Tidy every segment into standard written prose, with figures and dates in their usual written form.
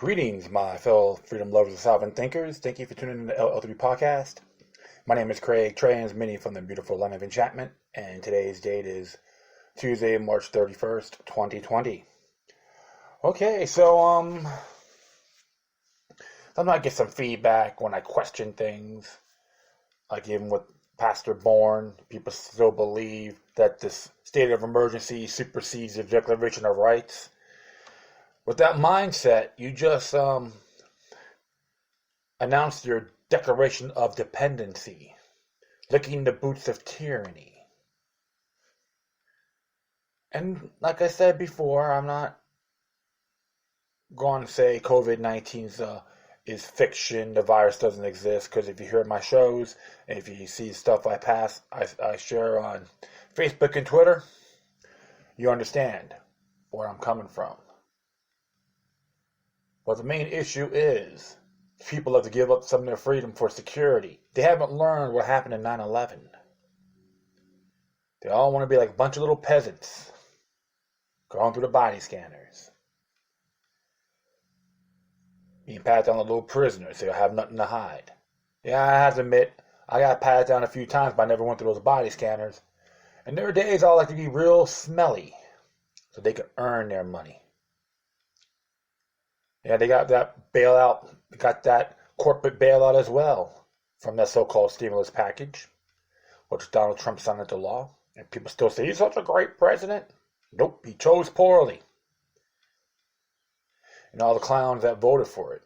Greetings, my fellow freedom lovers and sovereign thinkers. Thank you for tuning in to the LL3 podcast. My name is Craig, transmitting from the beautiful land of enchantment, and today's date is Tuesday, March 31st, 2020. Okay, so sometimes I get some feedback when I question things, like even with Pastor Bourne. People still believe that this state of emergency supersedes the Declaration of Rights. With that mindset, you just announced your declaration of dependency, licking the boots of tyranny. And like I said before, I'm not going to say COVID-19 is fiction, the virus doesn't exist, because if you hear my shows, and if you see stuff I share on Facebook and Twitter, you understand where I'm coming from. But the main issue is people have to give up some of their freedom for security. They haven't learned what happened in 9/11. They all want to be like a bunch of little peasants going through the body scanners, being patted down like little prisoners so they'll have nothing to hide. Yeah, I have to admit, I got patted down a few times, but I never went through those body scanners. And there are days I like to be real smelly so they can earn their money. Yeah, they got that bailout, they got that corporate bailout as well from that so-called stimulus package, which Donald Trump signed into law. And people still say, he's such a great president. Nope, he chose poorly. And all the clowns that voted for it.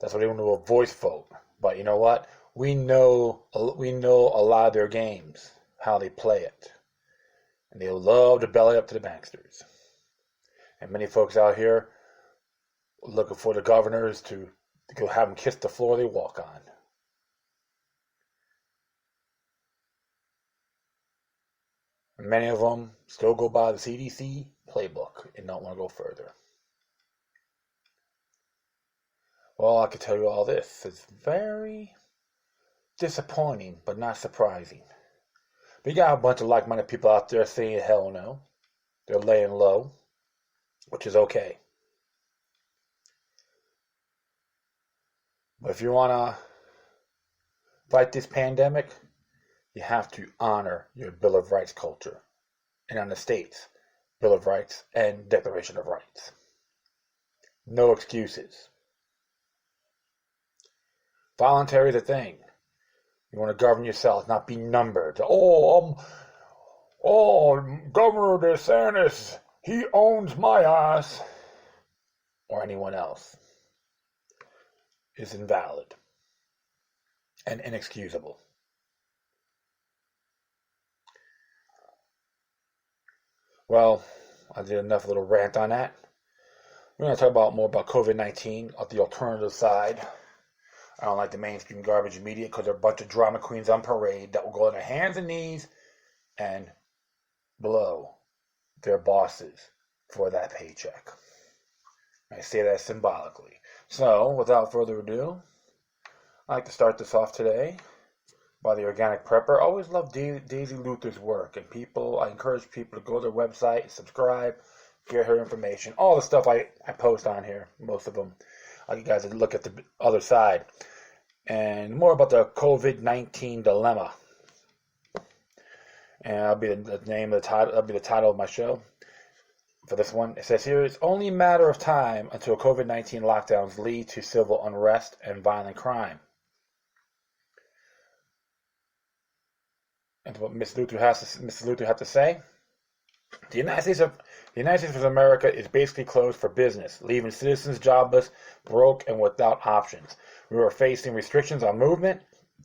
That's what they want to do, a voice vote. But you know what? We know a lot of their games, how they play it. And they love to belly up to the banksters. And many folks out here looking for the governors to go have them kiss the floor they walk on. And many of them still go by the CDC playbook and don't want to go further. Well, I can tell you all this. It's very disappointing, but not surprising. But you got a bunch of like-minded people out there saying hell no. They're laying low, which is okay. But if you want to fight this pandemic, you have to honor your Bill of Rights culture. And on the states, Bill of Rights and Declaration of Rights. No excuses. Voluntary is a thing. You want to govern yourself, not be numbered. Governor DeSantis, he owns my ass, or anyone else, is invalid and inexcusable. Well, I did enough little rant on that. We're going to talk more about COVID-19 on the alternative side. I don't like the mainstream garbage media because they're a bunch of drama queens on parade that will go on their hands and knees and blow their bosses for that paycheck. I say that symbolically. So, without further ado, I'd like to start this off today by the Organic Prepper. I always love Daisy Luther's work, and I encourage people to go to their website, subscribe, get her information, all the stuff I post on here, most of them. I want you guys to look at the other side and more about the COVID-19 dilemma. And that'll be the name of the title. That'll be the title of my show for this one. It says here, it's only a matter of time until COVID-19 lockdowns lead to civil unrest and violent crime. And what Miss Luther has to say. The United States of America is basically closed for business, leaving citizens jobless, broke, and without options. We are facing restrictions on movement,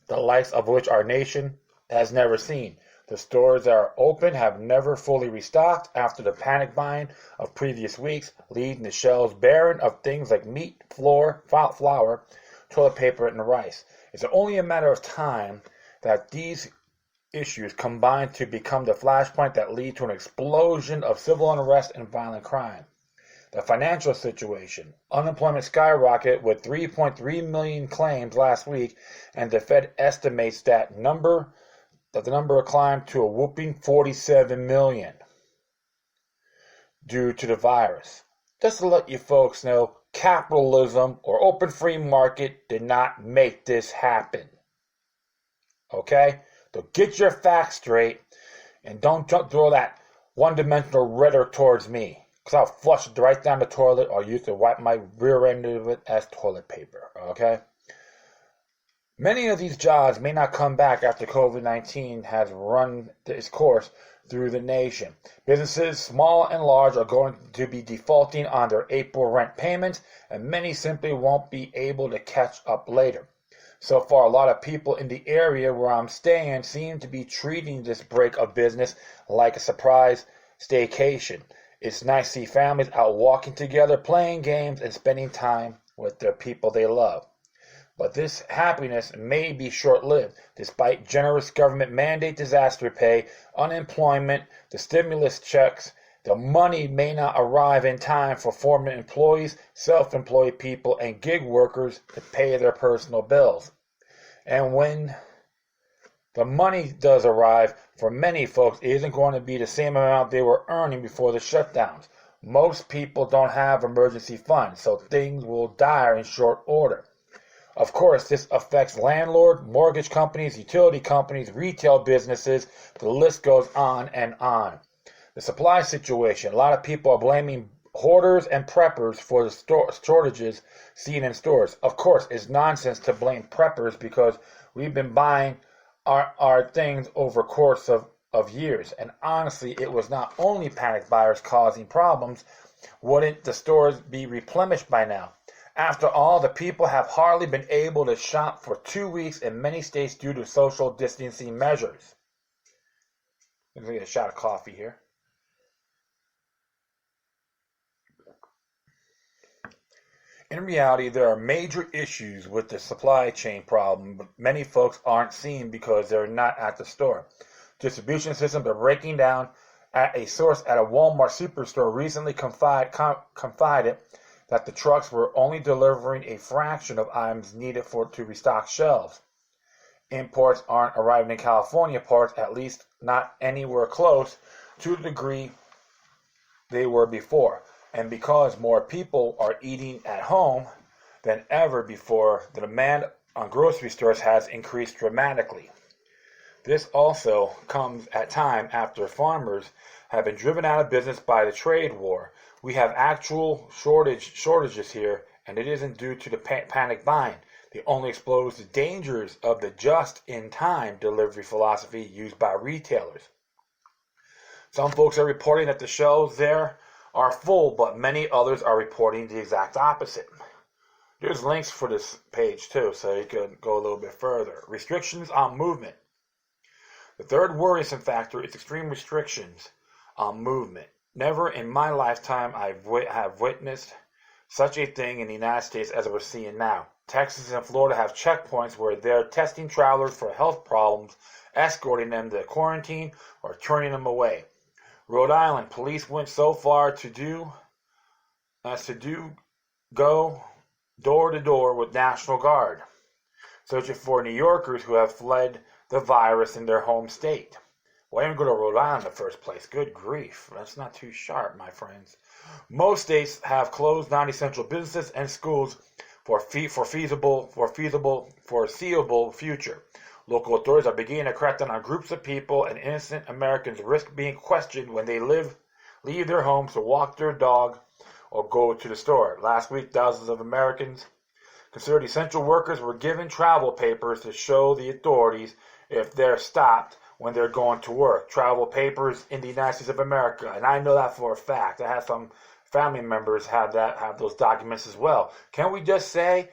the likes of which our nation has never seen. The stores that are open have never fully restocked after the panic buying of previous weeks, leaving the shelves barren of things like meat, flour, toilet paper, and rice. It's only a matter of time that these issues combine to become the flashpoint that lead to an explosion of civil unrest and violent crime. The financial situation. Unemployment skyrocketed with 3.3 million claims last week, and the Fed estimates that the number climbed to a whooping 47 million. due to the virus. Just to let you folks know, capitalism or open free market did not make this happen. Okay? So get your facts straight and don't throw that one-dimensional rhetoric towards me, because I'll flush it right down the toilet or use to wipe my rear end of it as toilet paper. Okay? Many of these jobs may not come back after COVID-19 has run its course through the nation. Businesses, small and large, are going to be defaulting on their April rent payments, and many simply won't be able to catch up later. So far, a lot of people in the area where I'm staying seem to be treating this break of business like a surprise staycation. It's nice to see families out walking together, playing games, and spending time with their people they love. But this happiness may be short-lived. Despite generous government mandate disaster pay, unemployment, the stimulus checks, the money may not arrive in time for former employees, self-employed people, and gig workers to pay their personal bills. And when the money does arrive, for many folks, it isn't going to be the same amount they were earning before the shutdowns. Most people don't have emergency funds, so things will die in short order. Of course, this affects landlord, mortgage companies, utility companies, retail businesses. The list goes on and on. The supply situation. A lot of people are blaming hoarders and preppers for the shortages seen in stores. Of course, it's nonsense to blame preppers because we've been buying our things over a course of years. And honestly, it was not only panic buyers causing problems. Wouldn't the stores be replenished by now? After all, the people have hardly been able to shop for 2 weeks in many states due to social distancing measures. Let me get a shot of coffee here. In reality, there are major issues with the supply chain problem, but many folks aren't seeing because they're not at the store. Distribution systems are breaking down. At a source at a Walmart superstore recently confided that the trucks were only delivering a fraction of items needed to restock shelves. Imports aren't arriving in California ports, at least not anywhere close to the degree they were before. And because more people are eating at home than ever before, the demand on grocery stores has increased dramatically. This also comes at time after farmers have been driven out of business by the trade war. We have actual shortages here, and it isn't due to the panic buying. They only expose the dangers of the just-in-time delivery philosophy used by retailers. Some folks are reporting that the shelves there are full, but many others are reporting the exact opposite. There's links for this page too, so you can go a little bit further. Restrictions on movement. The third worrisome factor is extreme restrictions on movement. Never in my lifetime have witnessed such a thing in the United States as we're seeing now. Texas and Florida have checkpoints where they're testing travelers for health problems, escorting them to quarantine, or turning them away. Rhode Island police went so far to go door to door with National Guard, searching for New Yorkers who have fled the virus in their home state. Why even go to Rhode Island in the first place? Good grief. That's not too sharp, my friends. Most states have closed non-essential businesses and schools for foreseeable future. Local authorities are beginning to crack down on groups of people, and innocent Americans risk being questioned when they leave their homes to walk their dog or go to the store. Last week, thousands of Americans considered essential workers were given travel papers to show the authorities if they're stopped when they're going to work. Travel papers in the United States of America, and I know that for a fact. I have some family members have those documents as well. Can we just say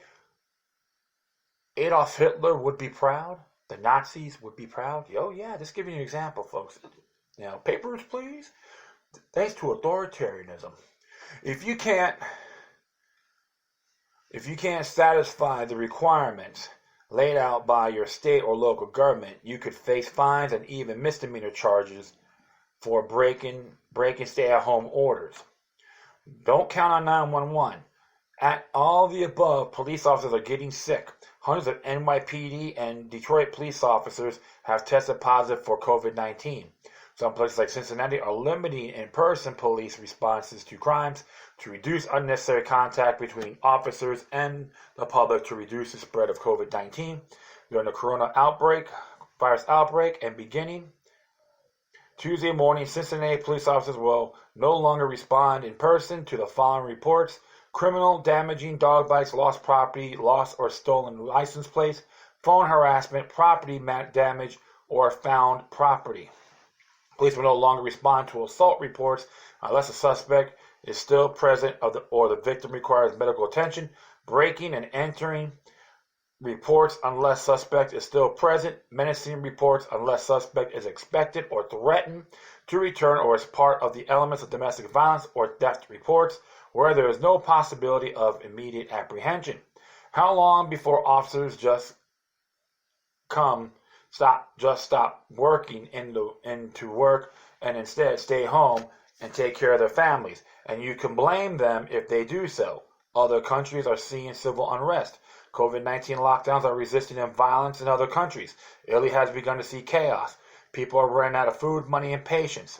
Adolf Hitler would be proud? The Nazis would be proud? Oh yeah, just giving you an example, folks. Papers, please. Thanks to authoritarianism. If you can't satisfy the requirements laid out by your state or local government, you could face fines and even misdemeanor charges for breaking stay-at-home orders. Don't count on 911. At all the above, police officers are getting sick. Hundreds of NYPD and Detroit police officers have tested positive for COVID-19. Some places like Cincinnati are limiting in-person police responses to crimes to reduce unnecessary contact between officers and the public to reduce the spread of COVID-19. During the virus outbreak and beginning Tuesday morning, Cincinnati police officers will no longer respond in person to the following reports: criminal, damaging, dog bites, lost property, lost or stolen license plates, phone harassment, property damage, or found property. Police will no longer respond to assault reports unless the suspect is still present or the victim requires medical attention. Breaking and entering reports unless suspect is still present. Menacing reports unless suspect is expected or threatened to return or is part of the elements of domestic violence or theft reports where there is no possibility of immediate apprehension. How long before officers just stop working into work and instead stay home and take care of their families? And you can blame them if they do so. Other countries are seeing civil unrest. COVID-19 lockdowns are resulting in violence in other countries. Italy has begun to see chaos. People are running out of food, money, and patience.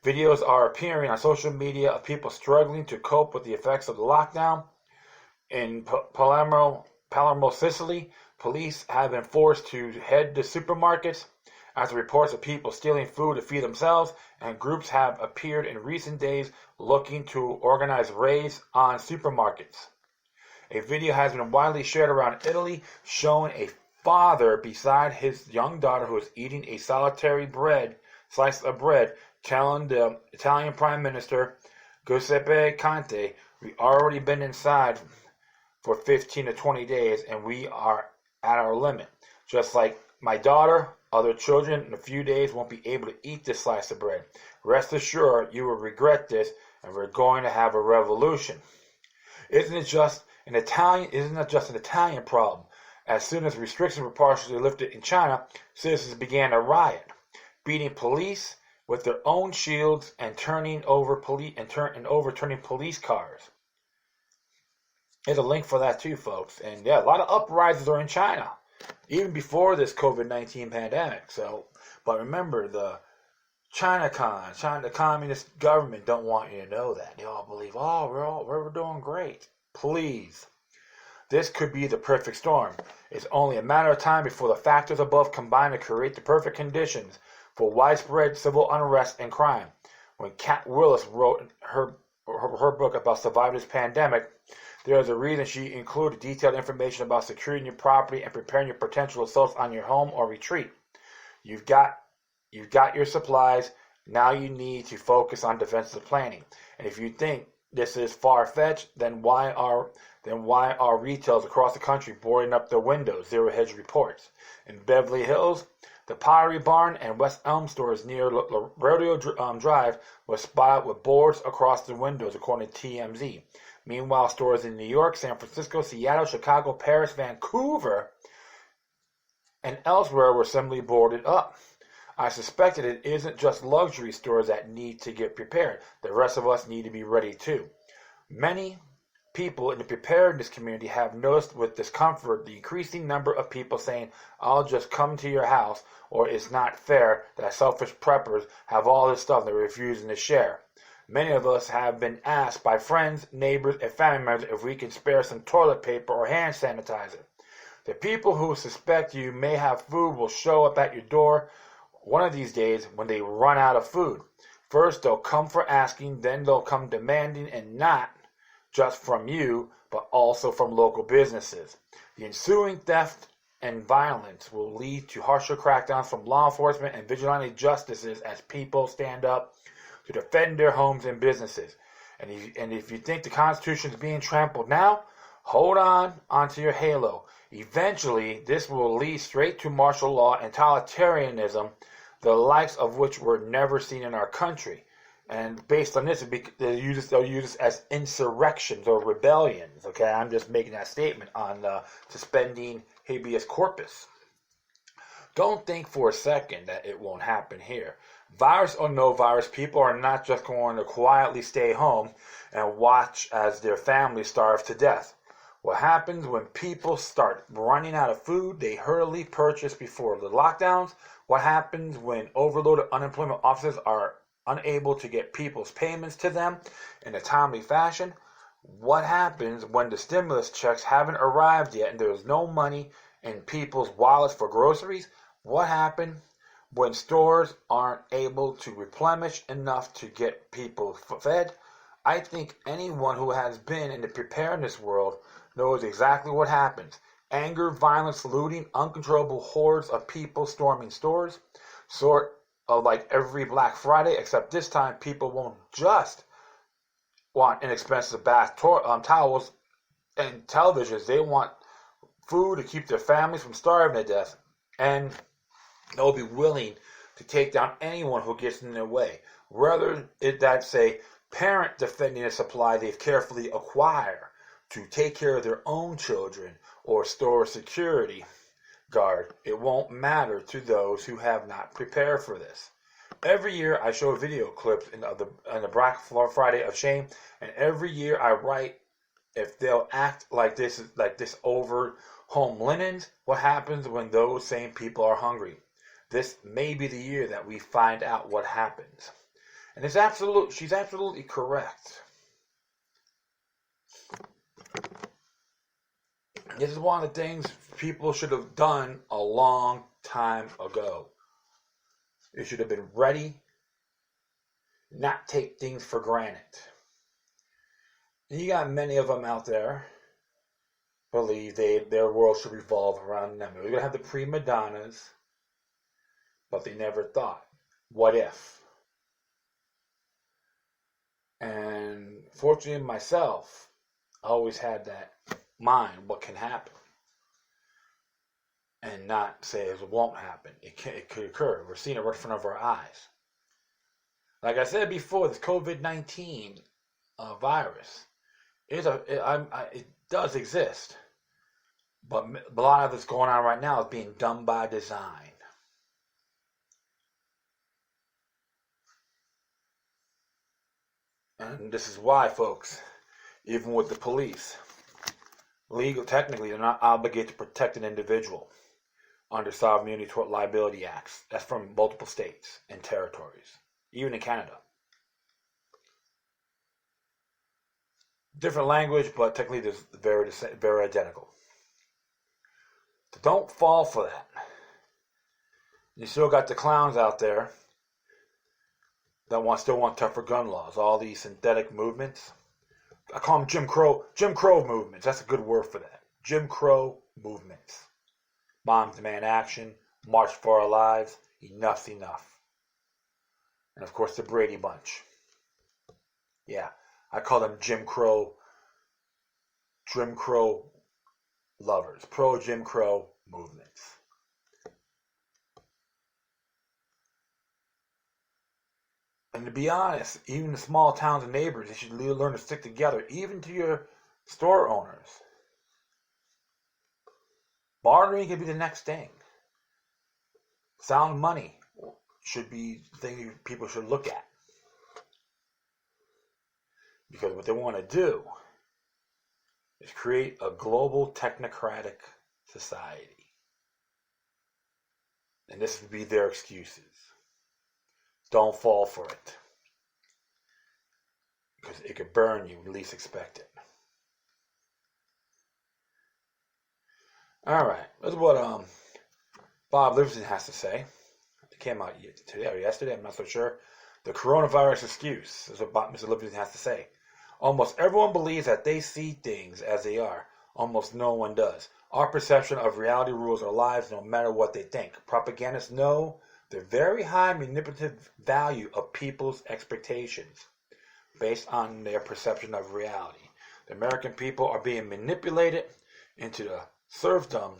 Videos are appearing on social media of people struggling to cope with the effects of the lockdown. In Palermo, Sicily, police have been forced to head to supermarkets after reports of people stealing food to feed themselves, and groups have appeared in recent days looking to organize raids on supermarkets. A video has been widely shared around Italy showing a father beside his young daughter who is eating a solitary slice of bread, telling the Italian Prime Minister Giuseppe Conte, "We already been inside for 15 to 20 days and we are at our limit. Just like my daughter, other children in a few days won't be able to eat this slice of bread. Rest assured, you will regret this and we're going to have a revolution." Isn't it just an Italian problem? As soon as restrictions were partially lifted in China, citizens began to riot, beating police with their own shields and overturning police cars. There's a link for that too, folks. And yeah, a lot of uprisings are in China, even before this COVID-19 pandemic. But remember, the China, the communist government don't want you to know that. They all believe, we're doing great. Please. This could be the perfect storm. It's only a matter of time before the factors above combine to create the perfect conditions for widespread civil unrest and crime. When Kat Willis wrote her book about surviving this pandemic, there is a reason she included detailed information about securing your property and preparing your potential assaults on your home or retreat. You've got your supplies. Now you need to focus on defensive planning. And if you think this is far-fetched, then why are retailers across the country boarding up their windows? Zero Hedge reports. In Beverly Hills, the Pottery Barn and West Elm stores near Rodeo Drive was spotted with boards across the windows, according to TMZ. Meanwhile, stores in New York, San Francisco, Seattle, Chicago, Paris, Vancouver, and elsewhere were similarly boarded up. I suspect that it isn't just luxury stores that need to get prepared. The rest of us need to be ready too. Many people in the preparedness community have noticed with discomfort the increasing number of people saying, "I'll just come to your house," or "It's not fair that selfish preppers have all this stuff they're refusing to share." Many of us have been asked by friends, neighbors, and family members if we can spare some toilet paper or hand sanitizer. The people who suspect you may have food will show up at your door one of these days when they run out of food. First, they'll come for asking, then they'll come demanding, and not just from you, but also from local businesses. The ensuing theft and violence will lead to harsher crackdowns from law enforcement and vigilante justices as people stand up to defend their homes and businesses. And if you think the Constitution is being trampled now, hold on onto your halo. Eventually, this will lead straight to martial law and totalitarianism, the likes of which were never seen in our country. And based on this, they'll use this as insurrections or rebellions. Okay, I'm just making that statement on suspending habeas corpus. Don't think for a second that it won't happen here. Virus or no virus, people are not just going to quietly stay home and watch as their families starve to death. What happens when people start running out of food they hurriedly purchased before the lockdowns? What happens when overloaded unemployment offices are unable to get people's payments to them in a timely fashion? What happens when the stimulus checks haven't arrived yet and there's no money in people's wallets for groceries? What happens when stores aren't able to replenish enough to get people fed? I think anyone who has been in the preparedness world knows exactly what happens. Anger, violence, looting, uncontrollable hordes of people storming stores, sort of like every Black Friday, except this time people won't just want inexpensive bath towels and televisions. They want food to keep their families from starving to death, and they'll be willing to take down anyone who gets in their way, whether that's a parent defending a supply they've carefully acquired to take care of their own children, or store security guard. It won't matter to those who have not prepared for this. Every year I show video clips in the Black Friday of shame, and every year I write, if they'll act like this over home linens, what happens when those same people are hungry? This may be the year that we find out what happens. And she's absolutely correct. This is one of the things people should have done a long time ago. They should have been ready, not take things for granted. And you got many of them out there believe their world should revolve around them. We're going to have the prima donnas, but they never thought, what if? And fortunately myself, I always had that mind, what can happen, and not say it won't happen. It could occur. We're seeing it right in front of our eyes. Like I said before, this COVID-19 virus it does exist, but a lot of that's going on right now is being done by design. And this is why, folks, even with the police, technically, they're not obligated to protect an individual under Sovereign Immunity Tort Liability Acts. That's from multiple states and territories, even in Canada. Different language, but technically they're very identical. So don't fall for that. You still got the clowns out there that still want tougher gun laws. All these synthetic movements. I call them Jim Crow movements. That's a good word for that. Jim Crow movements. Moms Demand Action, March for Our Lives, Enough's Enough. And of course the Brady Bunch. Yeah, I call them Jim Crow lovers. Pro-Jim Crow movements. And to be honest, even the small towns and neighbors, they should learn to stick together, even to your store owners. Bartering could be the next thing. Sound money should be the thing people should look at. Because what they want to do is create a global technocratic society. And this would be their excuses. Don't fall for it. Because it could burn you when you least expect it. Alright, that's what Bob Livingston has to say. It came out today or yesterday, I'm not so sure. The coronavirus excuse is what Mr. Livingston has to say. Almost everyone believes that they see things as they are. Almost no one does. Our perception of reality rules our lives no matter what they think. Propagandists know the very high manipulative value of people's expectations based on their perception of reality. The American people are being manipulated into the serfdom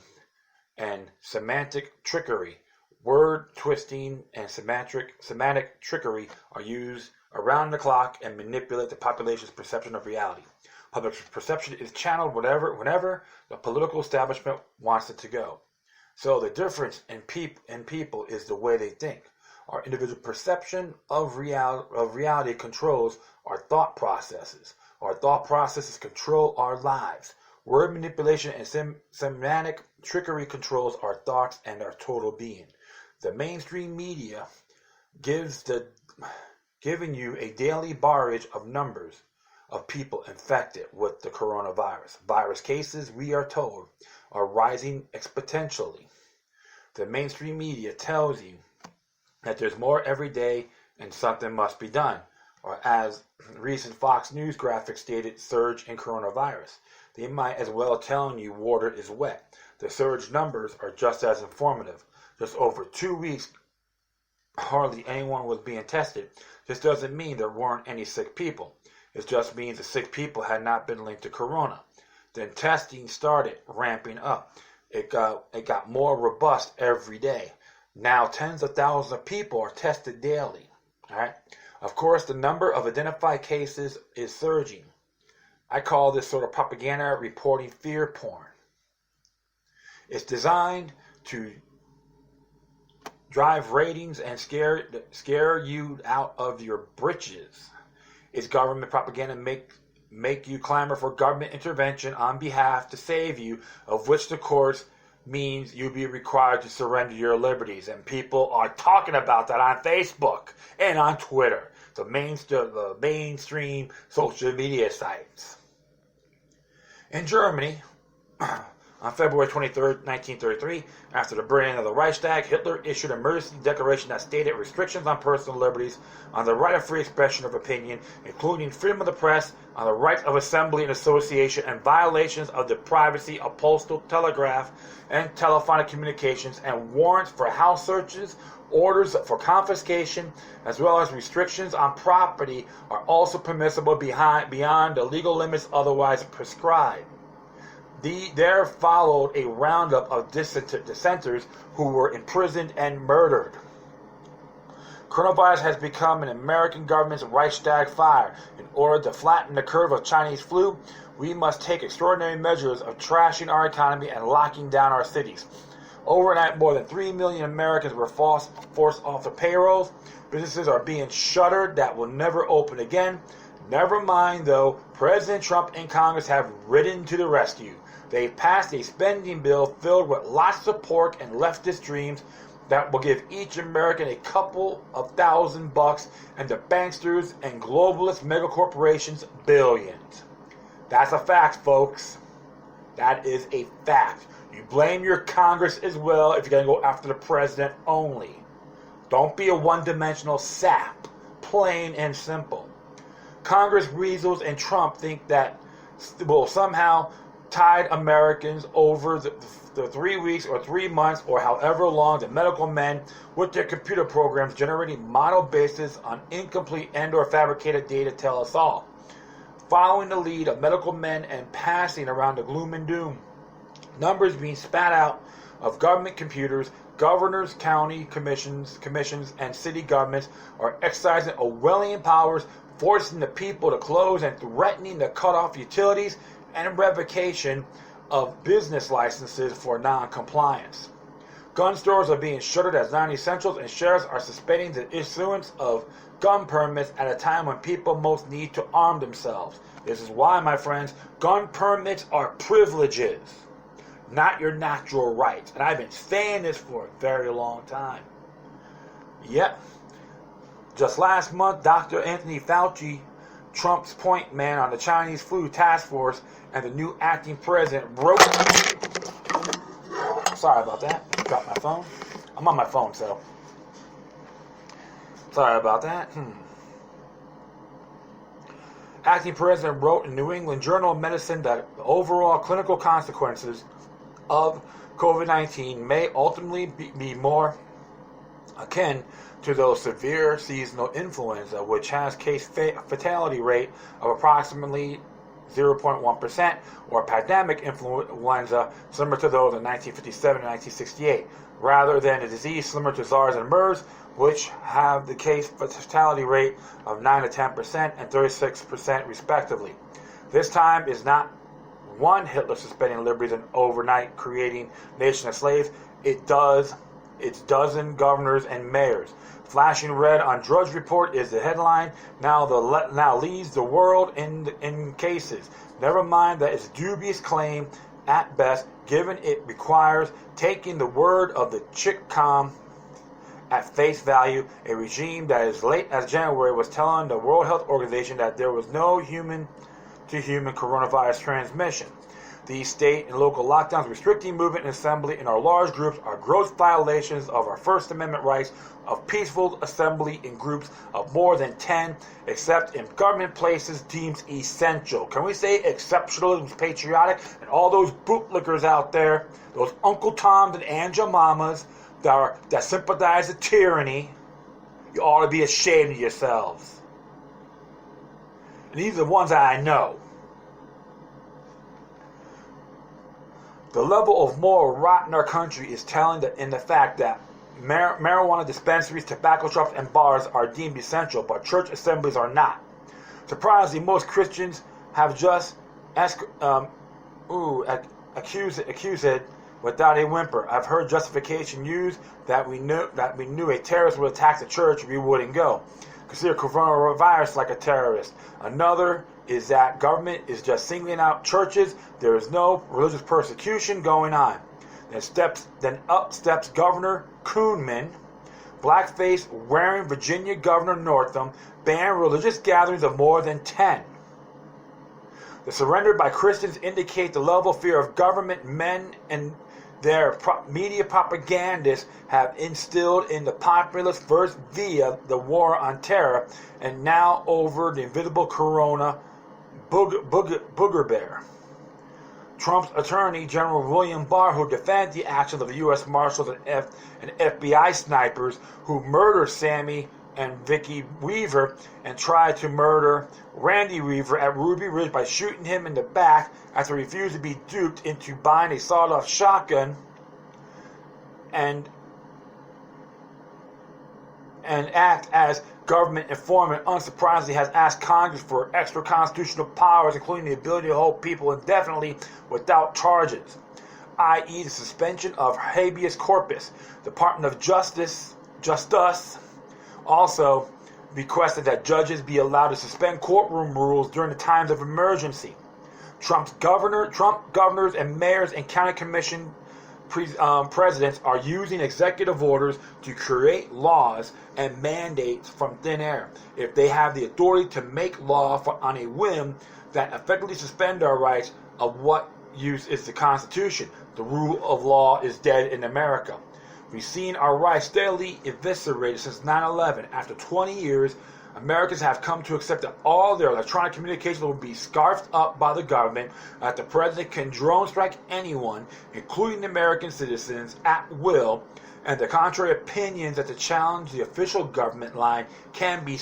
and semantic trickery. Word twisting and semantic trickery are used around the clock and manipulate the population's perception of reality. Public perception is channeled whenever the political establishment wants it to go. So the difference in people is the way they think. Our individual perception of reality controls our thought processes. Our thought processes control our lives. Word manipulation and semantic trickery controls our thoughts and our total being. The mainstream media giving you a daily barrage of numbers of people infected with the coronavirus. Virus cases, we are told, are rising exponentially. The mainstream media tells you that there's more every day and something must be done. Or as recent Fox News graphic stated, surge in coronavirus. They might as well tell you water is wet. The surge numbers are just as informative. Just over 2 weeks, hardly anyone was being tested. This doesn't mean there weren't any sick people. It just means the sick people had not been linked to corona. Then testing started ramping up. It got more robust every day. Now tens of thousands of people are tested daily. All right. Of course, the number of identified cases is surging. I call this sort of propaganda reporting fear porn. It's designed to drive ratings and scare you out of your britches. It's government propaganda make you clamor for government intervention on behalf to save you, of which the courts means you'll be required to surrender your liberties. And people are talking about that on Facebook and on Twitter, the mainstream social media sites. In Germany, on February 23rd, 1933, after the burning of the Reichstag, Hitler issued an emergency declaration that stated restrictions on personal liberties, on the right of free expression of opinion, including freedom of the press, on the right of assembly and association, and violations of the privacy of postal, telegraph, and telephonic communications, and warrants for house searches, orders for confiscation, as well as restrictions on property are also permissible beyond the legal limits otherwise prescribed. There followed a roundup of dissenters who were imprisoned and murdered. Coronavirus has become an American government's Reichstag fire. In order to flatten the curve of Chinese flu, we must take extraordinary measures of trashing our economy and locking down our cities. Overnight, more than 3 million Americans were forced off their payrolls. Businesses are being shuttered that will never open again. Never mind, though, President Trump and Congress have ridden to the rescue. They passed a spending bill filled with lots of pork and leftist dreams that will give each American a couple of $1,000 and the banksters and globalist megacorporations billions. That's a fact, folks. That is a fact. You blame your Congress as well if you're going to go after the president only. Don't be a one-dimensional sap. Plain and simple. Congress weasels and Trump think that will somehow tide Americans over the 3 weeks or 3 months or however long the medical men with their computer programs generating model bases on incomplete and or fabricated data tell us all. Following the lead of medical men and passing around the gloom and doom, numbers being spat out of government computers, governors, county commissions, and city governments are exercising Orwellian powers, forcing the people to close and threatening to cut off utilities and revocation of business licenses for non-compliance. Gun stores are being shuttered as non-essentials, and sheriffs are suspending the issuance of gun permits at a time when people most need to arm themselves. This is why, my friends, gun permits are privileges, not your natural rights. And I've been saying this for a very long time. Yep. Just last month, Dr. Anthony Fauci, Trump's point man on the Chinese flu task force and the new acting president, wrote... Sorry about that. Dropped my phone. I'm on my phone, so... Sorry about that. Acting president wrote in New England Journal of Medicine that the overall clinical consequences of COVID-19 may ultimately be more akin to those severe seasonal influenza, which has case fatality rate of approximately 0.1%, or pandemic influenza similar to those in 1957 and 1968, rather than a disease similar to SARS and MERS, which have the case fatality rate of 9 to 10% and 36% respectively. This time is not one Hitler suspending liberties and overnight creating nation of slaves. It its dozen governors and mayors. Flashing red on Drudge Report is the headline. Now leads the world in cases. Never mind that it's dubious claim at best, given it requires taking the word of the Chick-Com at face value, a regime that as late as January was telling the World Health Organization that there was no human-to-human coronavirus transmission. These state and local lockdowns restricting movement and assembly in our large groups are gross violations of our First Amendment rights of peaceful assembly in groups of more than 10, except in government places deemed essential. Can we say exceptionalism is patriotic? And all those bootlickers out there, those Uncle Toms and Aunt Jemimas that sympathize with tyranny, you ought to be ashamed of yourselves. And these are the ones that I know. The level of moral rot in our country is telling in the fact that marijuana dispensaries, tobacco shops, and bars are deemed essential, but church assemblies are not. Surprisingly, most Christians have just accused it without a whimper. I've heard justification used that we knew a terrorist would attack the church, we wouldn't go. Consider coronavirus like a terrorist. Another is that government is just singling out churches. There is no religious persecution going on. Then up steps Governor Kuhnman, blackface wearing Virginia Governor Northam, banned religious gatherings of more than 10. The surrender by Christians indicate the level of fear of government men and their media propagandists have instilled in the populace, first via the war on terror and now over the invisible corona booger bear. Trump's Attorney General William Barr, who defended the actions of the U.S. Marshals and FBI snipers who murdered Sammy and Vicky Weaver and tried to murder Randy Weaver at Ruby Ridge by shooting him in the back after he refused to be duped into buying a sawed-off shotgun and act as government informant, unsurprisingly has asked Congress for extra constitutional powers, including the ability to hold people indefinitely without charges, i.e. the suspension of habeas corpus. Department of Justice also requested that judges be allowed to suspend courtroom rules during the times of emergency. Trump governors and mayors and county commission presidents are using executive orders to create laws and mandates from thin air. If they have the authority to make law on a whim that effectively suspend our rights, of what use is the Constitution? The rule of law is dead in America. We've seen our rights steadily eviscerated since 9/11. After 20 years, Americans have come to accept that all their electronic communications will be scarfed up by the government, that the president can drone strike anyone, including American citizens, at will, and the contrary opinions that to challenge the official government line can be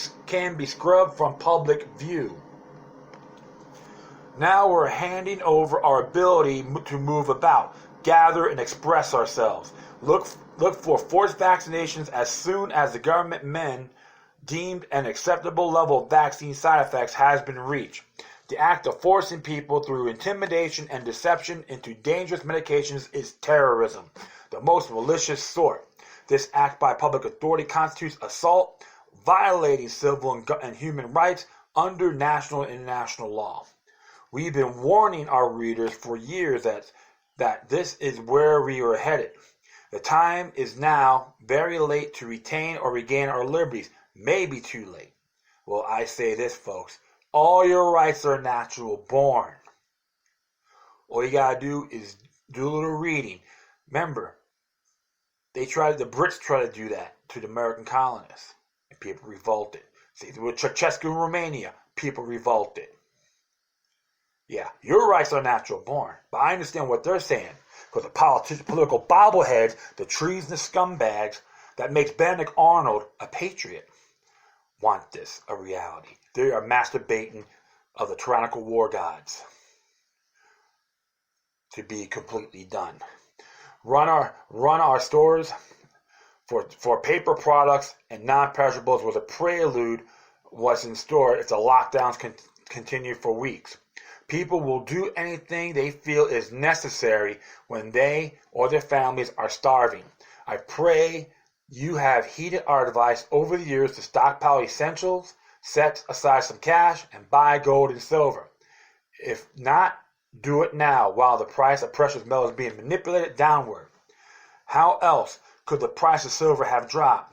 scrubbed from public view. Now we're handing over our ability to move about, gather, and express ourselves. Look for forced vaccinations as soon as the government men deemed an acceptable level of vaccine side effects has been reached. The act of forcing people through intimidation and deception into dangerous medications is terrorism, the most malicious sort. This act by public authority constitutes assault, violating civil and human rights under national and international law. We've been warning our readers for years that this is where we are headed. The time is now very late to retain or regain our liberties. Maybe too late. Well, I say this, folks. All your rights are natural born. All you gotta do is do a little reading. Remember, the Brits tried to do that to the American colonists, and people revolted. See, with Ceausescu in Romania, people revolted. Yeah, your rights are natural born, but I understand what they're saying, because the political bobbleheads, the treasonous scumbags that makes Benedict Arnold a patriot, want this a reality. They are masturbating of the tyrannical war gods to be completely done. Run our stores for paper products and non-perishables was a prelude what's in store if the lockdowns continue for weeks. People will do anything they feel is necessary when they or their families are starving. I pray you have heeded our advice over the years to stockpile essentials, set aside some cash, and buy gold and silver. If not, do it now while the price of precious metal is being manipulated downward. How else could the price of silver have dropped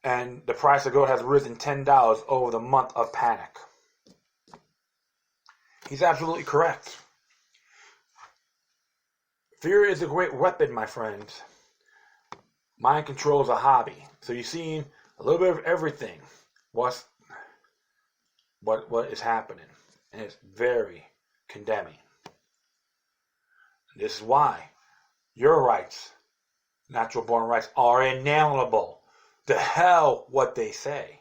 and the price of gold has risen $10 over the month of panic? He's absolutely correct. Fear is a great weapon, my friends. Mind control is a hobby. So you're seeing a little bit of everything. What is happening. And it's very condemning. This is why your rights, natural born rights, are inalienable. The hell what they say.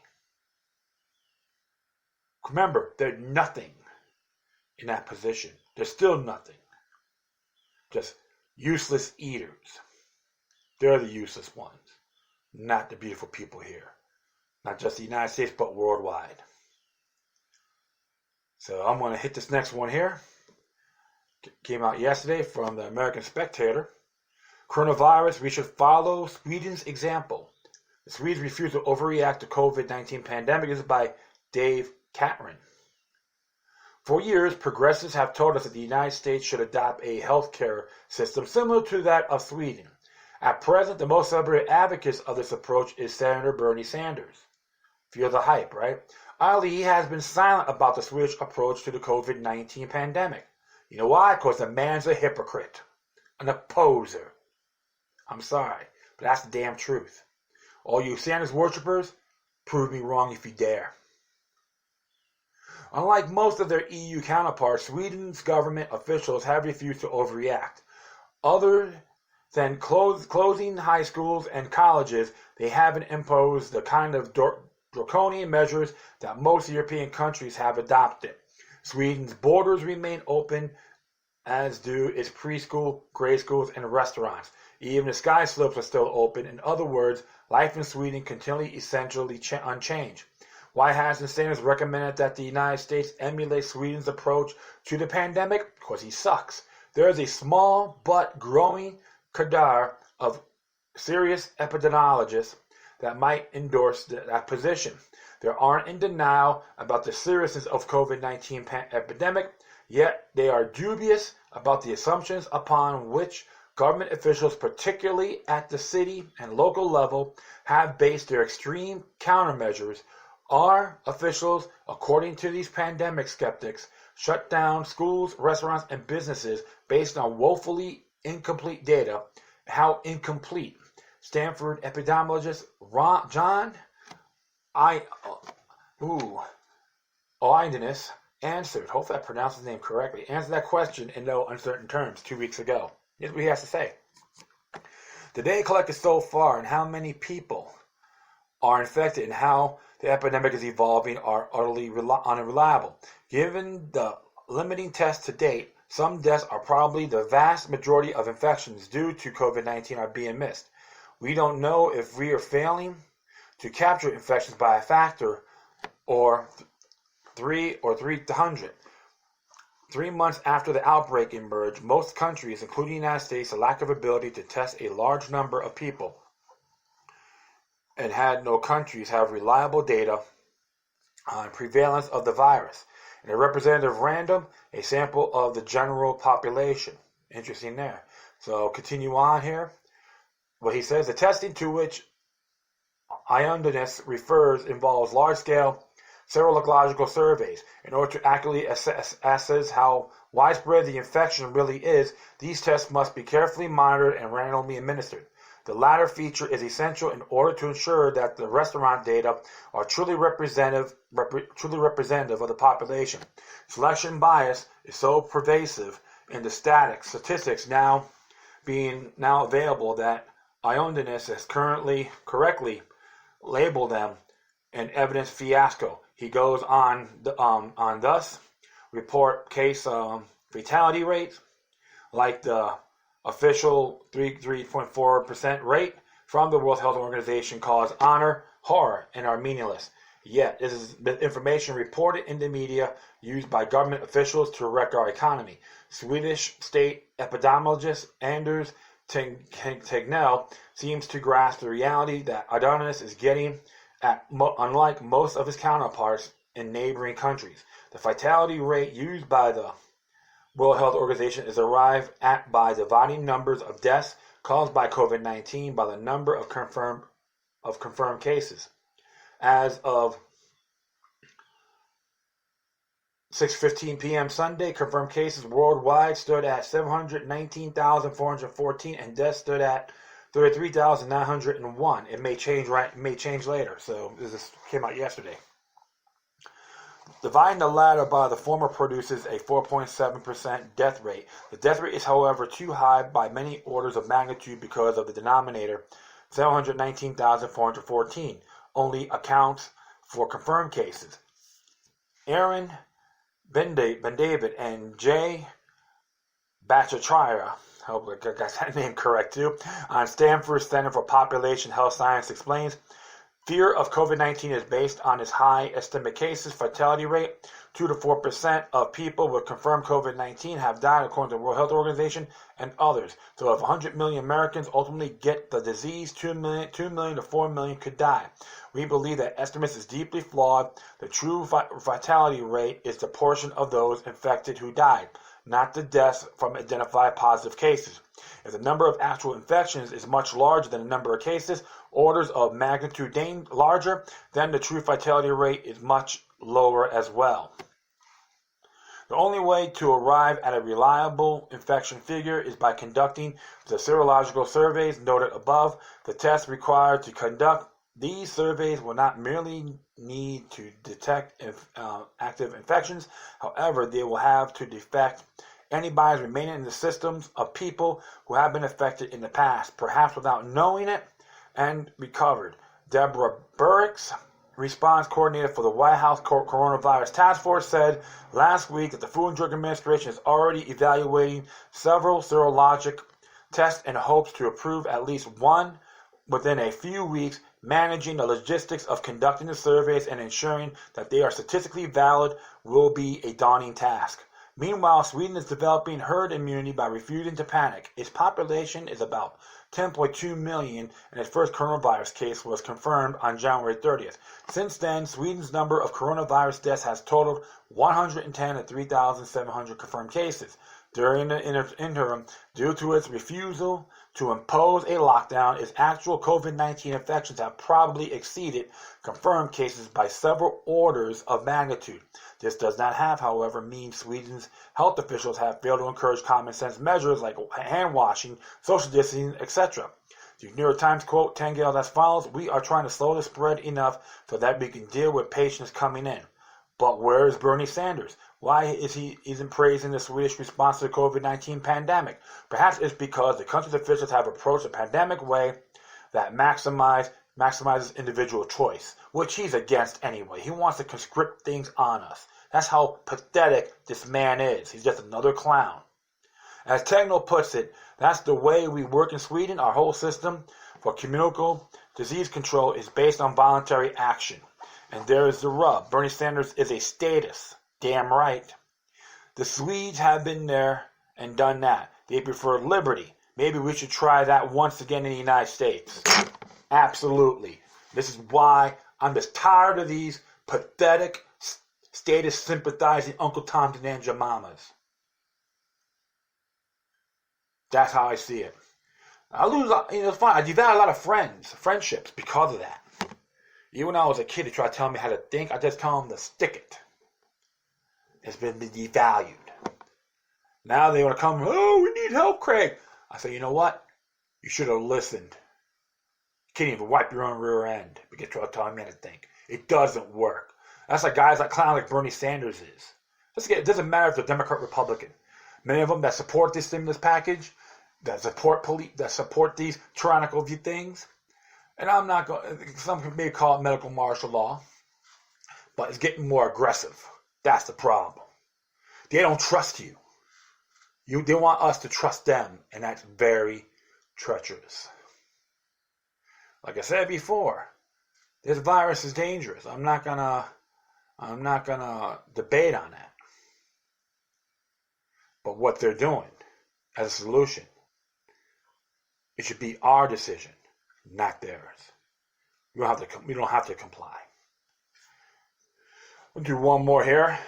Remember, they're nothing in that position. They're still nothing. Just useless eaters. They're the useless ones, not the beautiful people here. Not just the United States, but worldwide. So I'm going to hit this next one here. Came out yesterday from the American Spectator. Coronavirus, we should follow Sweden's example. The Swedes refuse to overreact to COVID-19 pandemic. This is by Dave Cameron. For years, progressives have told us that the United States should adopt a healthcare system similar to that of Sweden. At present, the most celebrated advocate of this approach is Senator Bernie Sanders. Feel the hype, right? Oddly, he has been silent about the Swedish approach to the COVID-19 pandemic. You know why? Because the man's a hypocrite, an opposer. I'm sorry, but that's the damn truth. All you Sanders worshippers, prove me wrong if you dare. Unlike most of their EU counterparts, Sweden's government officials have refused to overreact. Other than closing high schools and colleges, they haven't imposed the kind of draconian measures that most European countries have adopted. Sweden's borders remain open, as do its preschool, grade schools, and restaurants. Even the sky slopes are still open. In other words, life in Sweden continually essentially unchanged. Why hasn't Sanders recommended that the United States emulate Sweden's approach to the pandemic? Because he sucks. There is a small but growing cadre of serious epidemiologists that might endorse that position. They aren't in denial about the seriousness of COVID-19 epidemic, yet they are dubious about the assumptions upon which government officials, particularly at the city and local level, have based their extreme countermeasures. Our officials, according to these pandemic skeptics, shut down schools, restaurants, and businesses based on woefully incomplete data. How incomplete? Stanford epidemiologist John Oindenis answered, hopefully I pronounced his name correctly, answered that question in no uncertain terms 2 weeks ago. Here's what he has to say. The data collected so far and how many people are infected and how the epidemic is evolving are utterly unreliable. Given the limiting tests to date, some deaths are probably the vast majority of infections due to COVID-19 are being missed. We don't know if we are failing to capture infections by a factor or 3 or 300. 3 months after the outbreak emerged, most countries, including the United States, a lack of ability to test a large number of people, and had no countries have reliable data on prevalence of the virus. In a representative random, a sample of the general population. Interesting there. So continue on here. What he says, the testing to which Ioannidis refers involves large-scale serological surveys. In order to accurately assess how widespread the infection really is, these tests must be carefully monitored and randomly administered. The latter feature is essential in order to ensure that the restaurant data are truly representative of the population. Selection bias is so pervasive in the statistics now available that Ioannidis has correctly labeled them an evidence fiasco. He goes on thus report case fatality rates like the official 3.4% rate from the World Health Organization cause honor, horror, and are meaningless. Yet, this is information reported in the media used by government officials to wreck our economy. Swedish state epidemiologist Anders Tegnell seems to grasp the reality that Adonis is getting at, unlike most of his counterparts in neighboring countries. The fatality rate used by the World Health Organization is arrived at by dividing numbers of deaths caused by COVID-19 by the number of confirmed cases. As of 6:15 p.m. Sunday, confirmed cases worldwide stood at 719,414 and deaths stood at 33,901. It may change later. So this came out yesterday. Dividing the latter by the former produces a 4.7% death rate. The death rate is, however, too high by many orders of magnitude because of the denominator, 719,414, only accounts for confirmed cases. Aaron Ben David and Jay Bhattacharya, I hope I got that name correct too, on Stanford Center for Population Health Science explains, fear of COVID-19 is based on its high estimate cases fatality rate. 2 to 4% of people with confirmed COVID-19 have died, according to the World Health Organization and others. So if 100 million Americans ultimately get the disease, 2 million to 4 million could die. We believe that estimates is deeply flawed. The true fatality rate is the portion of those infected who died, not the deaths from identified positive cases. If the number of actual infections is much larger than the number of cases, orders of magnitude larger, then the true fatality rate is much lower as well. The only way to arrive at a reliable infection figure is by conducting the serological surveys noted above. The tests required to conduct these surveys will not merely need to detect active infections. However, they will have to detect antibodies remaining in the systems of people who have been affected in the past, perhaps without knowing it, and recovered. Deborah Burks, response coordinator for the White House Coronavirus Task Force, said last week that the Food and Drug Administration is already evaluating several serologic tests in hopes to approve at least one within a few weeks. Managing the logistics of conducting the surveys and ensuring that they are statistically valid will be a daunting task. Meanwhile, Sweden is developing herd immunity by refusing to panic. Its population is about 10.2 million, and its first coronavirus case was confirmed on January 30th. Since then, Sweden's number of coronavirus deaths has totaled 110 to 3,700 confirmed cases. During the interim, due to its refusal to impose a lockdown, its actual COVID-19 infections have probably exceeded confirmed cases by several orders of magnitude. This does not have, however, mean Sweden's health officials have failed to encourage common sense measures like hand washing, social distancing, etc. The New York Times quote Tegnell as follows: "We are trying to slow the spread enough so that we can deal with patients coming in." But where is Bernie Sanders? Why isn't praising the Swedish response to the COVID-19 pandemic? Perhaps it's because the country's officials have approached the pandemic way that maximizes individual choice, which he's against anyway. He wants to conscript things on us. That's how pathetic this man is. He's just another clown. As Tegnell puts it, that's the way we work in Sweden. Our whole system for communicable disease control is based on voluntary action. And there is the rub. Bernie Sanders is a statist. Damn right. The Swedes have been there and done that. They prefer liberty. Maybe we should try that once again in the United States. Absolutely. This is why I'm just tired of these pathetic, statist sympathizing Uncle Toms and Aunt Jemimas. That's how I see it. It's fine. I developed a lot of friendships because of that. Even when I was a kid, they tried to tell me how to think. I just tell them to stick it. It's been devalued. Now they want to come, oh, we need help, Craig. I say, you know what? You should have listened. You can't even wipe your own rear end because you're telling me how to think. It doesn't work. That's like guys like clown like Bernie Sanders is. It doesn't matter if they're Democrat, Republican. Many of them that support this stimulus package, that support these tyrannical things. And I'm not going. Some may call it medical martial law, but it's getting more aggressive. That's the problem. They don't trust you. They want us to trust them, and that's very treacherous. Like I said before, this virus is dangerous. I'm not gonna debate on that. But what they're doing as a solution It should be our decision, not theirs. We don't have to comply. We'll do one more here.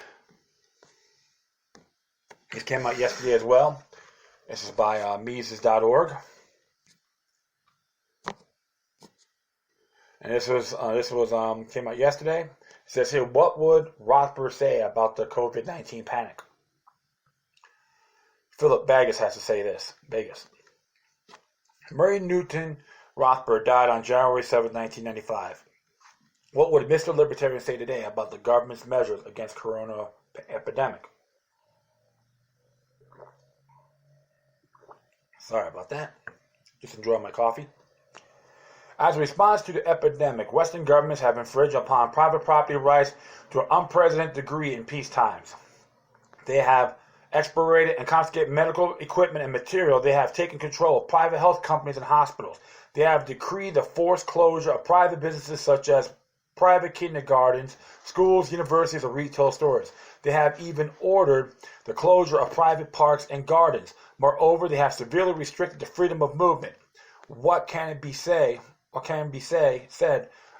This came out yesterday as well. This is by Mises.org. And this came out yesterday. It says here, what would Rothbard say about the COVID-19 panic? Philip Vegas has to say this. Vegas. Murray Newton Rothbard died on January 7, 1995. What would Mr. Libertarian say today about the government's measures against corona epidemic? Sorry about that. Just enjoying my coffee. As a response to the epidemic, Western governments have infringed upon private property rights to an unprecedented degree in peace times. They have expurgated and confiscated medical equipment and material. They have taken control of private health companies and hospitals. They have decreed the forced closure of private businesses such as private kindergartens, schools, universities, or retail stores. They have even ordered the closure of private parks and gardens. Moreover, they have severely restricted the freedom of movement. What can be said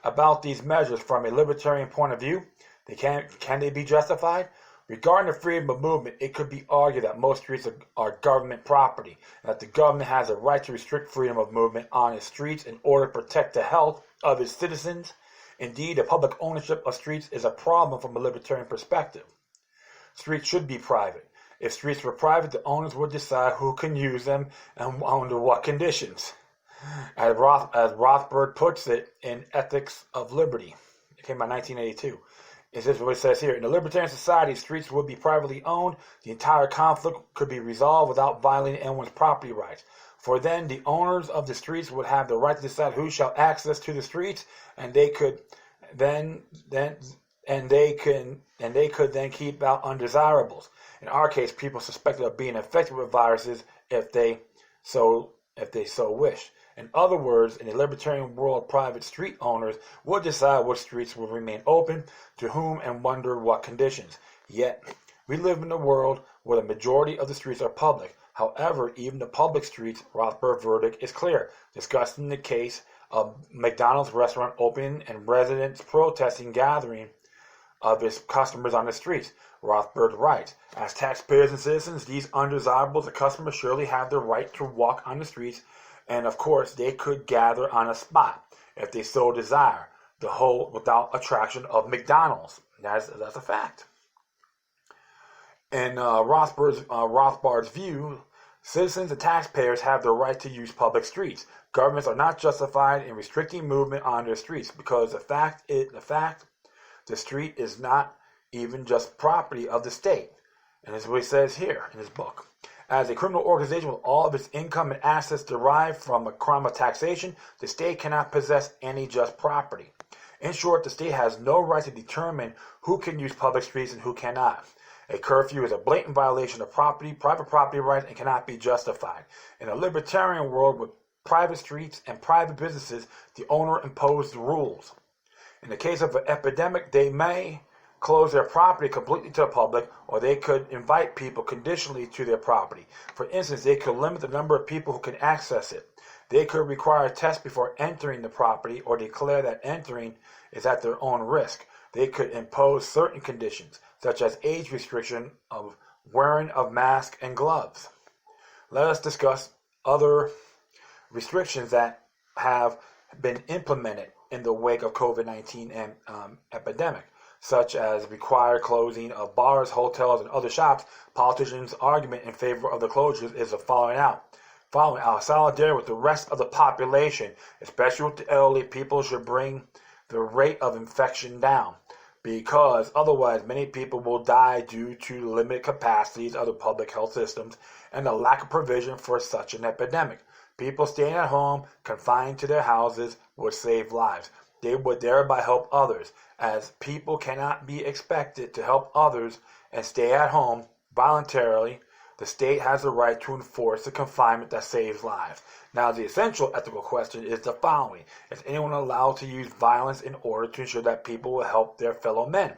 about these measures from a libertarian point of view? Can they be justified? Regarding the freedom of movement, it could be argued that most streets are government property, and that the government has a right to restrict freedom of movement on its streets in order to protect the health of its citizens. Indeed, the public ownership of streets is a problem from a libertarian perspective. Streets should be private. If streets were private, the owners would decide who can use them and under what conditions. As Rothbard puts it in Ethics of Liberty, it came out in 1982. This is what it says here. In a libertarian society, streets would be privately owned. The entire conflict could be resolved without violating anyone's property rights. For then, the owners of the streets would have the right to decide who shall access to the streets, and they could then keep out undesirables. In our case, people suspected of being infected with viruses if they so wish. In other words, in a libertarian world, private street owners would decide which streets will remain open, to whom, and under what conditions. Yet, we live in a world where the majority of the streets are public. However, even the public streets, Rothbard's verdict is clear, discussing the case of McDonald's restaurant opening and residents protesting gathering of its customers on the streets. Rothbard writes, as taxpayers and citizens, these undesirables, the customers surely have the right to walk on the streets, and of course they could gather on a spot if they so desire, the whole without attraction of McDonald's. That's a fact. In Rothbard's view, citizens and taxpayers have the right to use public streets. Governments are not justified in restricting movement on their streets because the street is not even just property of the state. And this is what he says here in his book. As a criminal organization with all of its income and assets derived from a crime of taxation, the state cannot possess any just property. In short, the state has no right to determine who can use public streets and who cannot. A curfew is a blatant violation of private property rights, and cannot be justified. In a libertarian world with private streets and private businesses, the owner imposed the rules. In the case of an epidemic, they may close their property completely to the public, or they could invite people conditionally to their property. For instance, they could limit the number of people who can access it. They could require a test before entering the property, or declare that entering is at their own risk. They could impose certain conditions, such as age restriction of wearing of masks and gloves. Let us discuss other restrictions that have been implemented in the wake of COVID-19 and epidemic, such as required closing of bars, hotels, and other shops. Politicians' argument in favor of the closures is the following out. Solidarity with the rest of the population, especially with the elderly people, should bring the rate of infection down, because otherwise many people will die due to limited capacities of the public health systems and the lack of provision for such an epidemic. People staying at home, confined to their houses, would save lives. They would thereby help others, as people cannot be expected to help others and stay at home voluntarily. The state has the right to enforce the confinement that saves lives. Now, the essential ethical question is the following. Is anyone allowed to use violence in order to ensure that people will help their fellow men?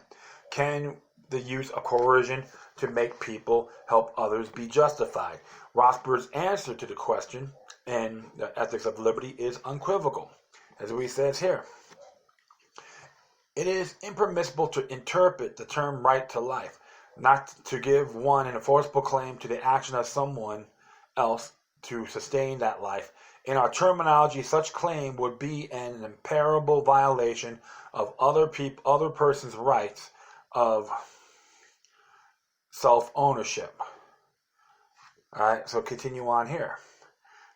Can the use of coercion to make people help others be justified? Rothbard's answer to the question in the ethics of liberty is unequivocal. As he says here, it is impermissible to interpret the term right to life, not to give one an enforceable claim to the action of someone else to sustain that life. In our terminology, such claim would be an imperishable violation of other persons' rights of self-ownership. All right, so continue on here.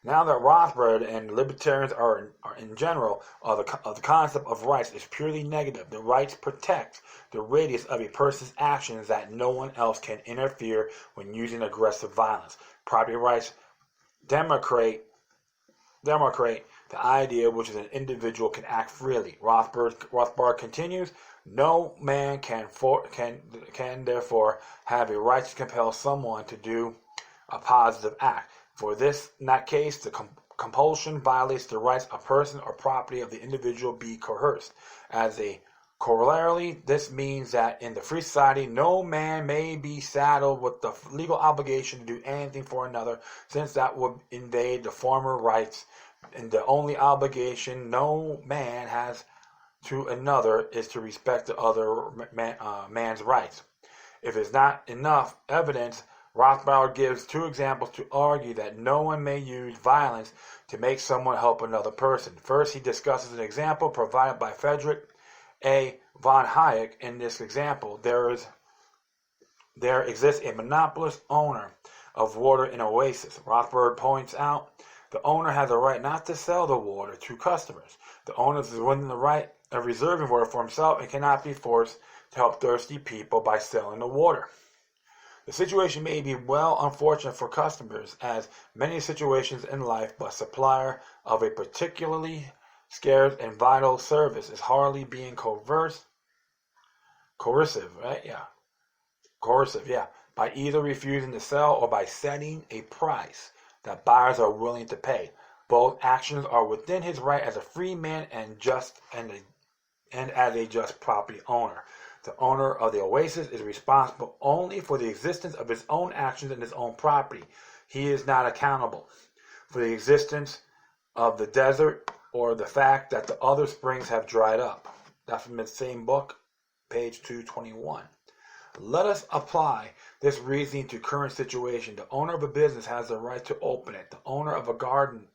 Now that Rothbard and libertarians are in general the concept of rights is purely negative. The rights protect the radius of a person's actions that no one else can interfere when using aggressive violence. Property rights demonstrate the idea which is an individual can act freely. Rothbard continues, no man can therefore have a right to compel someone to do a positive act. For this, in that case, the compulsion violates the rights of person or property of the individual be coerced. As a corollary, this means that in the free society, no man may be saddled with the legal obligation to do anything for another, since that would invade the former rights, and the only obligation no man has to another is to respect the other man's rights. If it's not enough evidence, Rothbard gives two examples to argue that no one may use violence to make someone help another person. First, he discusses an example provided by Friedrich A. von Hayek. In this example, there exists a monopolist owner of water in an oasis. Rothbard points out the owner has a right not to sell the water to customers. The owner is within the right of reserving water for himself and cannot be forced to help thirsty people by selling the water. The situation may be well unfortunate for customers, as many situations in life, but supplier of a particularly scarce and vital service is hardly being coercive, by either refusing to sell or by setting a price that buyers are willing to pay. Both actions are within his right as a free man and as a just property owner. The owner of the oasis is responsible only for the existence of his own actions and his own property. He is not accountable for the existence of the desert or the fact that the other springs have dried up. That's from the same book, page 221. Let us apply this reasoning to current situation. The owner of a business has the right to open it. The owner of a garden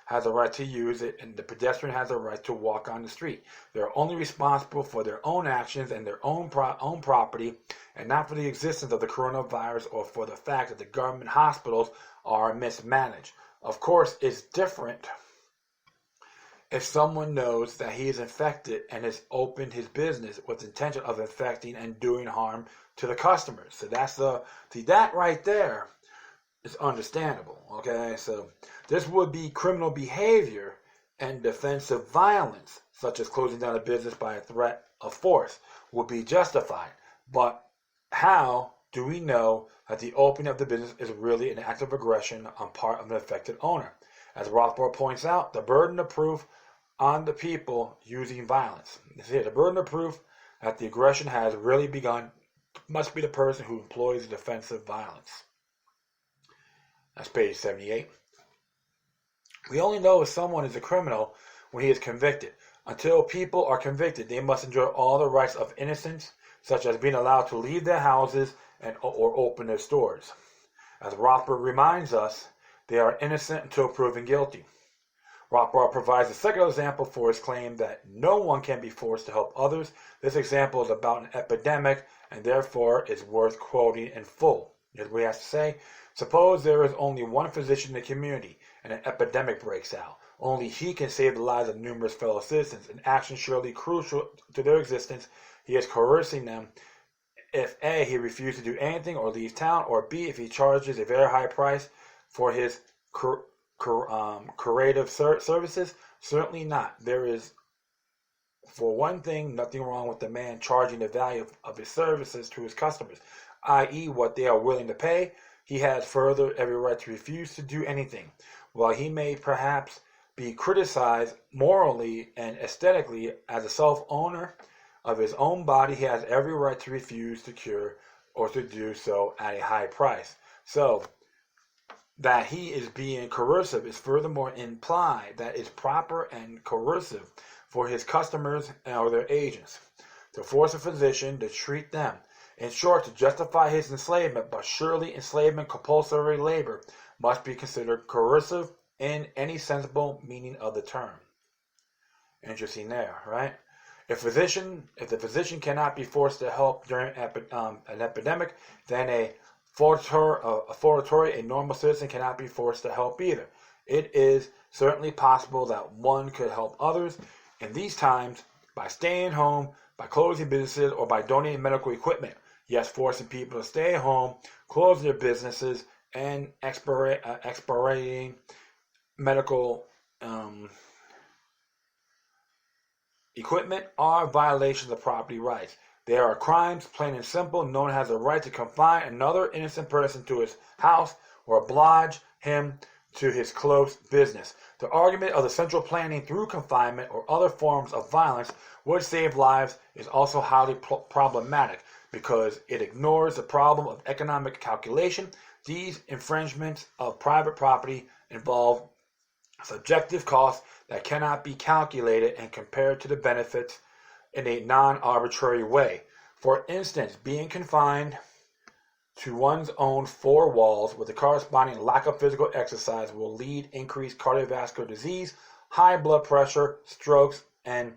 has a right to use it, and the pedestrian has a right to walk on the street. They are only responsible for their own actions and their own property, and not for the existence of the coronavirus or for the fact that the government hospitals are mismanaged. Of course, it's different if someone knows that he is infected and has opened his business with the intention of infecting and doing harm to the customers. So that right there is understandable. Okay, so this would be criminal behavior, and defensive violence, such as closing down a business by a threat of force, would be justified. But how do we know that the opening of the business is really an act of aggression on part of an affected owner? As Rothbard points out, the burden of proof on the people using violence. The burden of proof that the aggression has really begun must be the person who employs defensive violence. That's page 78. We only know if someone is a criminal when he is convicted. Until people are convicted, they must enjoy all the rights of innocence, such as being allowed to leave their houses or open their stores. As Rothbard reminds us, they are innocent until proven guilty. Rothbard provides a second example for his claim that no one can be forced to help others. This example is about an epidemic and therefore is worth quoting in full. As we have to say, suppose there is only one physician in the community and an epidemic breaks out. Only he can save the lives of numerous fellow citizens, an action surely crucial to their existence. He is coercing them if A, he refuses to do anything or leaves town, or B, if he charges a very high price for his curative services. Certainly not. There is, for one thing, nothing wrong with the man charging the value of his services to his customers, i.e. what they are willing to pay. He has further every right to refuse to do anything. While he may perhaps be criticized morally and aesthetically as a self-owner of his own body, he has every right to refuse to cure or to do so at a high price. So, that he is being coercive is furthermore implied that it's proper and coercive for his customers or their agents to force a physician to treat them. In short, to justify his enslavement, but surely enslavement, compulsory labor, must be considered coercive in any sensible meaning of the term. Interesting there, right? If the physician cannot be forced to help during an epidemic, then a normal citizen cannot be forced to help either. It is certainly possible that one could help others in these times by staying home, by closing businesses, or by donating medical equipment. Yes, forcing people to stay home, close their businesses, and expiring medical equipment are violations of property rights. They are crimes, plain and simple. No one has a right to confine another innocent person to his house or oblige him to his close business. The argument of the central planning through confinement or other forms of violence would save lives is also highly problematic because it ignores the problem of economic calculation. These infringements of private property involve subjective costs that cannot be calculated and compared to the benefits in a non-arbitrary way. For instance, being confined to one's own four walls with a corresponding lack of physical exercise will lead increased cardiovascular disease, high blood pressure, strokes, and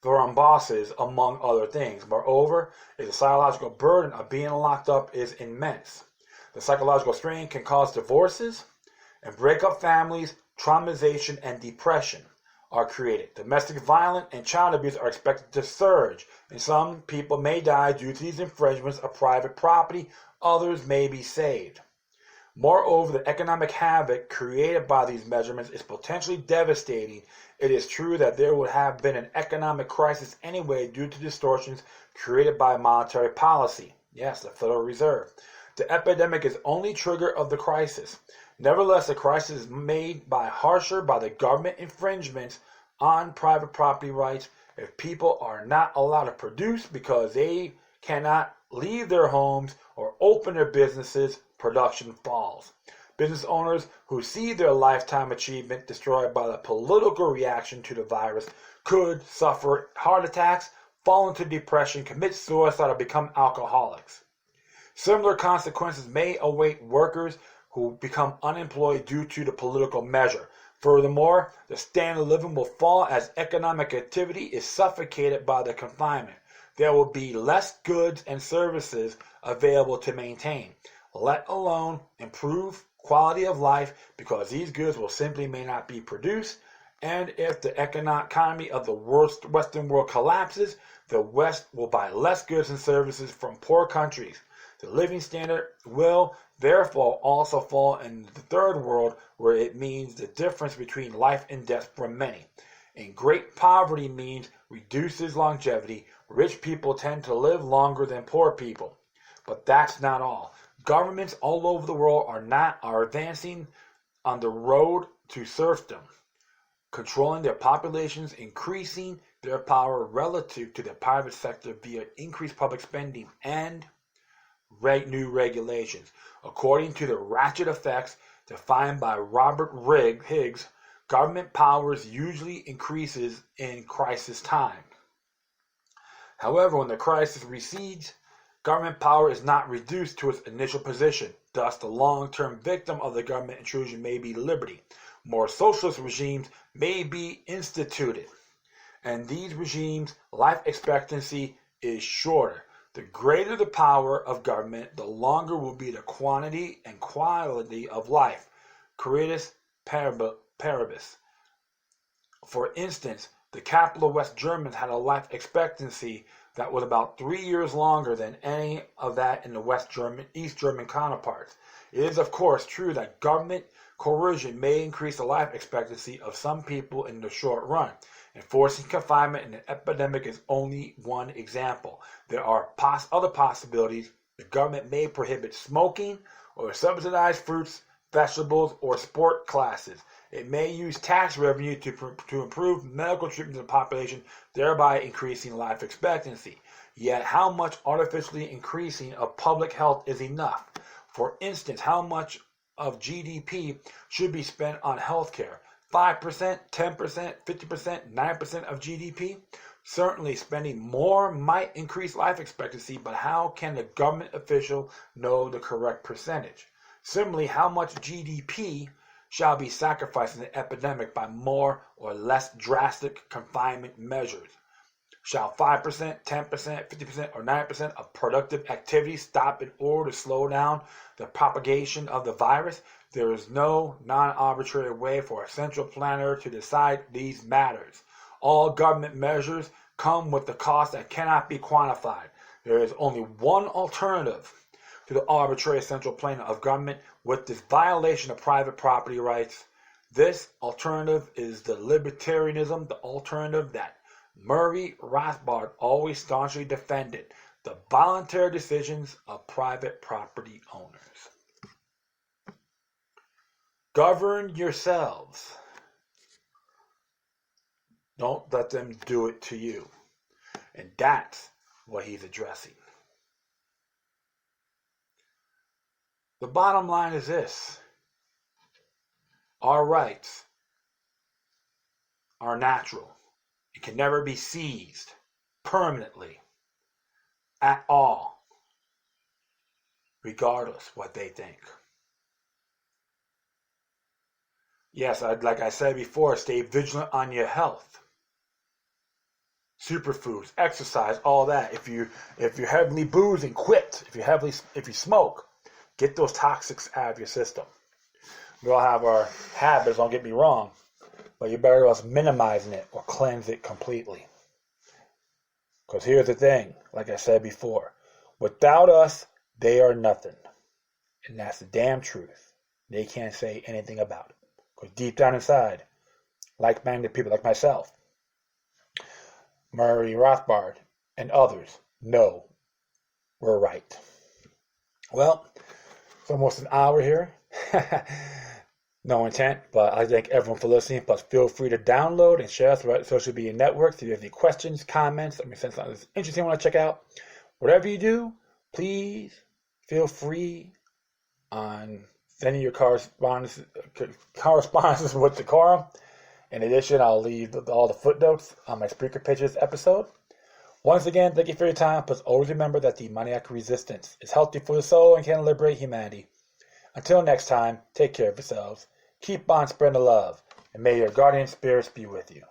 thrombosis, among other things. Moreover, the psychological burden of being locked up is immense. The psychological strain can cause divorces and break up families. Traumatization and depression are created. Domestic violence and child abuse are expected to surge, and some people may die due to these infringements of private property. Others may be saved. Moreover, the economic havoc created by these measurements is potentially devastating. It is true that there would have been an economic crisis anyway due to distortions created by monetary policy. Yes, the Federal Reserve. The epidemic is only trigger of the crisis. Nevertheless, the crisis is made by the government infringements on private property rights. If people are not allowed to produce because they cannot leave their homes or open their businesses, production falls. Business owners who see their lifetime achievement destroyed by the political reaction to the virus could suffer heart attacks, fall into depression, commit suicide, or become alcoholics. Similar consequences may await workers who become unemployed due to the political measure. Furthermore, the standard of living will fall as economic activity is suffocated by the confinement. There will be less goods and services available to maintain, let alone improve quality of life, because these goods will simply may not be produced. And if the economy of the Western world collapses, the West will buy less goods and services from poor countries. The living standard will therefore also fall in the third world, where it means the difference between life and death for many. And great poverty means reduces longevity. Rich people tend to live longer than poor people. But that's not all. Governments all over the world are advancing on the road to serfdom, controlling their populations, increasing their power relative to the private sector via increased public spending and new regulations. According to the ratchet effects defined by Robert Higgs, government powers usually increases in crisis time. However, when the crisis recedes, government power is not reduced to its initial position. Thus, the long-term victim of the government intrusion may be liberty. More socialist regimes may be instituted. And these regimes, life expectancy is shorter. The greater the power of government, the longer will be the quantity and quality of life. Quietus paribus. For instance, the capital West Germans had a life expectancy that was about 3 years longer than any of that in the East German counterparts. It is, of course, true that government coercion may increase the life expectancy of some people in the short run. Enforcing confinement in an epidemic is only one example. There are other possibilities. The government may prohibit smoking or subsidize fruits, vegetables, or sport classes. It may use tax revenue to improve medical treatment of the population, thereby increasing life expectancy. Yet how much artificially increasing of public health is enough? For instance, how much of GDP should be spent on healthcare. 5%, 10%, 50%, 9% of GDP. Certainly, spending more might increase life expectancy, but how can a government official know the correct percentage? Similarly, how much GDP shall be sacrificed in the epidemic by more or less drastic confinement measures? Shall 5%, 10%, 50%, or 9% of productive activity stop in order to slow down the propagation of the virus? There is no non-arbitrary way for a central planner to decide these matters. All government measures come with the cost that cannot be quantified. There is only one alternative to the arbitrary central planner of government with this violation of private property rights. This alternative is the libertarianism, the alternative that Murray Rothbard always staunchly defended, the voluntary decisions of private property owners. Govern yourselves. Don't let them do it to you. And that's what he's addressing. The bottom line is this. Our rights are natural. It can never be seized permanently at all, regardless what they think. Yes, like I said before, stay vigilant on your health. Superfoods, exercise, all that. If you're heavily boozing, quit. If you smoke, get those toxics out of your system. We all have our habits, don't get me wrong, but you're better off minimizing it or cleanse it completely. Because here's the thing, like I said before, without us, they are nothing. And that's the damn truth. They can't say anything about it. Because deep down inside, like-minded people like myself, Murray Rothbard, and others know we're right. Well, it's almost an hour here. No intent, but I thank everyone for listening. Plus, feel free to download and share throughout social media networks. If you have any questions, comments, or something that's interesting you want to check out, whatever you do, please feel free on sending your correspondences with Decorum. In addition, I'll leave all the footnotes on my speaker pages episode. Once again, thank you for your time. Plus, always remember that the demoniac resistance is healthy for the soul and can liberate humanity. Until next time, take care of yourselves. Keep on spreading the love, and may your guardian spirits be with you.